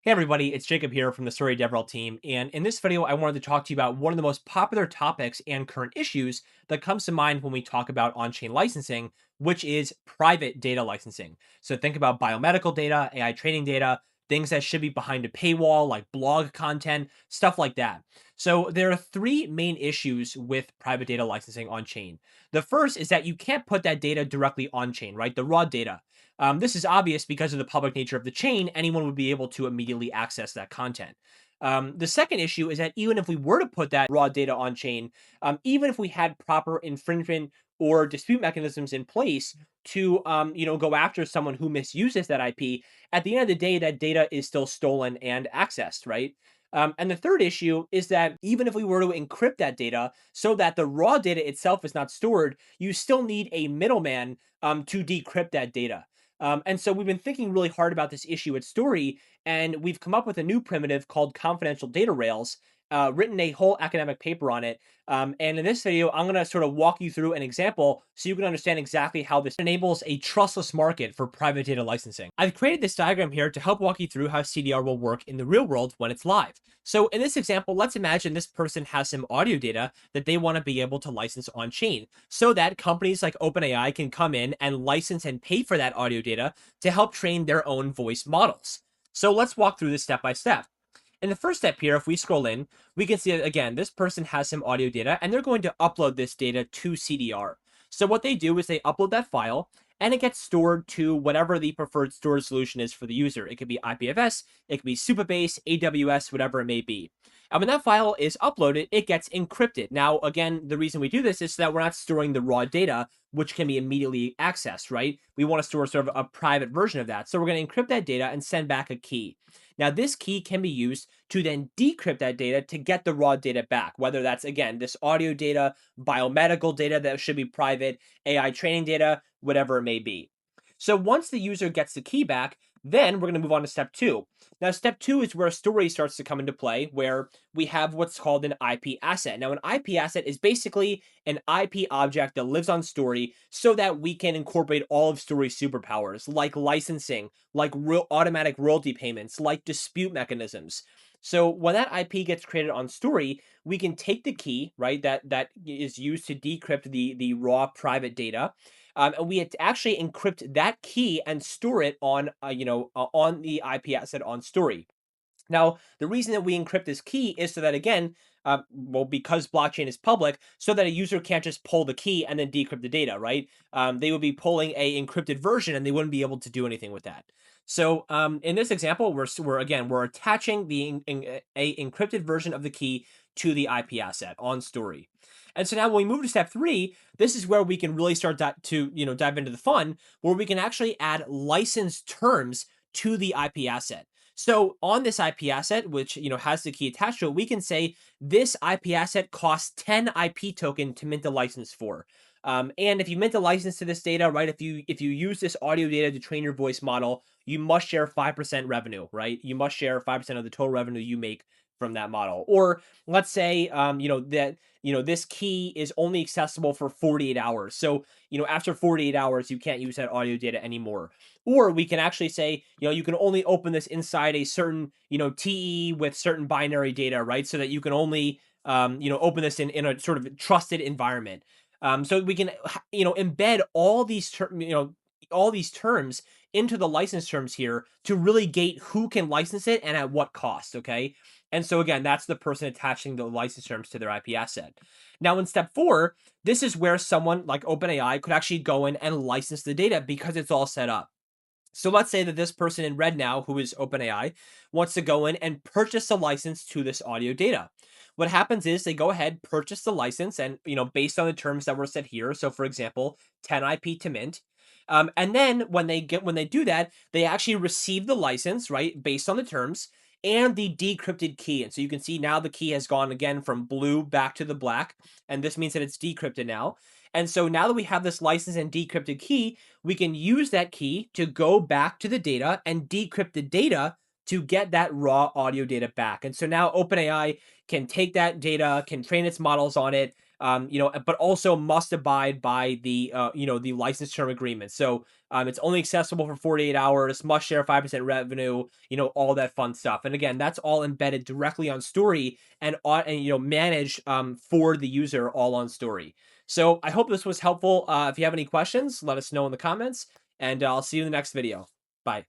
Hey everybody, it's Jacob here from the Story DevRel team, and in this video I wanted to talk to you about one of the most popular topics and current issues that comes to mind when we talk about on-chain licensing, which is private data licensing. So think about biomedical data, AI training data, things that should be behind a paywall like blog content, stuff like that. So there are three main issues with private data licensing on-chain. The first is that you can't put that data directly on-chain, right? The raw data. This is obvious because of the public nature of the chain. Anyone would be able to immediately access that content. The second issue is that even if we were to put that raw data on chain, even if we had proper infringement or dispute mechanisms in place to, go after someone who misuses that IP, at the end of the day, that data is still stolen and accessed, right? And the third issue is that even if we were to encrypt that data so that the raw data itself is not stored, you still need a middleman to decrypt that data. And so we've been thinking really hard about this issue at Story, and we've come up with a new primitive called confidential data rails, written a whole academic paper on it. And in this video, I'm going to sort of walk you through an example so you can understand exactly how this enables a trustless market for private data licensing. I've created this diagram here to help walk you through how CDR will work in the real world when it's live. So in this example, let's imagine this person has some audio data that they want to be able to license on chain so that companies like OpenAI can come in and license and pay for that audio data to help train their own voice models. So let's walk through this step by step. In the first step here, if we scroll in, we can see that, again, this person has some audio data and they're going to upload this data to CDR. So what they do is they upload that file and it gets stored to whatever the preferred storage solution is for the user. It could be IPFS, it could be Supabase, AWS, whatever it may be. And when that file is uploaded, it gets encrypted. Now, again, the reason we do this is so that we're not storing the raw data, which can be immediately accessed, right? We want to store sort of a private version of that. So we're going to encrypt that data and send back a key. Now, this key can be used to then decrypt that data to get the raw data back, whether that's, again, this audio data, biomedical data that should be private, AI training data, whatever it may be. So once the user gets the key back, then we're going to move on to step two. Now, step two is where a story starts to come into play, where we have what's called an IP asset. Now, an IP asset is basically an IP object that lives on Story so that we can incorporate all of Story's superpowers, like licensing, like automatic royalty payments, like dispute mechanisms. So when that IP gets created on Story, we can take the key, right, that is used to decrypt the raw private data, and we had to actually encrypt that key and store it on, on the IP asset on Story. Now, the reason that we encrypt this key is so that, again, because blockchain is public, so that a user can't just pull the key and then decrypt the data, right? They would be pulling a encrypted version and they wouldn't be able to do anything with that. So in this example, we're attaching a encrypted version of the key to the IP asset on Story. And so now when we move to step three, this is where we can really start to dive into the fun, where we can actually add license terms to the IP asset. So on this IP asset, which has the key attached to it, we can say this IP asset costs 10 IP token to mint a license for. And if you mint a license to this data, right? If you use this audio data to train your voice model, you must share 5% revenue, right? You must share 5% of the total revenue you make from that model. Or let's say this key is only accessible for 48 hours. So after 48 hours, you can't use that audio data anymore. Or we can actually say, you can only open this inside a certain, TE with certain binary data, right? So that you can only, open this in a sort of trusted environment. So we can, embed all these terms into the license terms here to really gate who can license it and at what cost. Okay. And so again, that's the person attaching the license terms to their IP asset. Now in step four, this is where someone like OpenAI could actually go in and license the data because it's all set up. So let's say that this person in red now, who is OpenAI, wants to go in and purchase a license to this audio data. What happens is they go ahead, purchase the license, and based on the terms that were set here. So for example, 10 IP to mint. And then when they do that, they actually receive the license, right, based on the terms and the decrypted key. And so you can see now the key has gone again from blue back to the black, and this means that it's decrypted now. And so now that we have this license and decrypted key, we can use that key to go back to the data and decrypt the data to get that raw audio data back. And so now OpenAI can take that data, can train its models on it, but also must abide by the license term agreement. So it's only accessible for 48 hours, must share 5% revenue, all that fun stuff. And again, that's all embedded directly on Story and managed for the user all on Story. So I hope this was helpful. If you have any questions, let us know in the comments, and I'll see you in the next video. Bye.